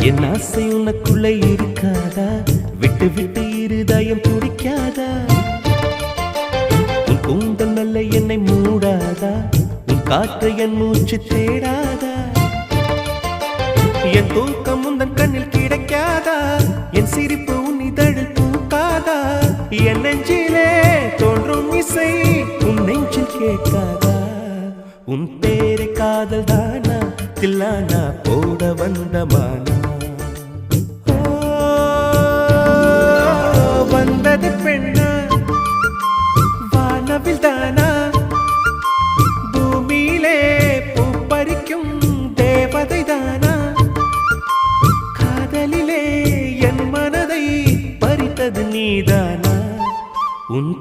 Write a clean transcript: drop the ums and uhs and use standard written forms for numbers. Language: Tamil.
என் ஆசை உனக்குள்ள இருக்காதா? விட்டு விட்டு இருதயம் துடிக்காதா? உன் கூந்தல் நல்ல என்னை மூடாதா? உன் காற்று என் மூச்சு தேடாதா? என் தூக்கம் உந்தன் கண்ணில் கிடைக்காதா? என் சிரிப்பு உன் இதழில் பூக்காதா? என் நெஞ்சிலே தோன்றும் இசை உன் நெஞ்சில் கேட்காதா? உன் பேரை காதல் தானா தில்லானா போட வந்தமானா? வந்தது பெண்ணா வானவில் தானா? பூமியிலே பூ பறிக்கும் தேவதை தானா? காதலிலே என் மனதை பறித்தது நீதானா? உன்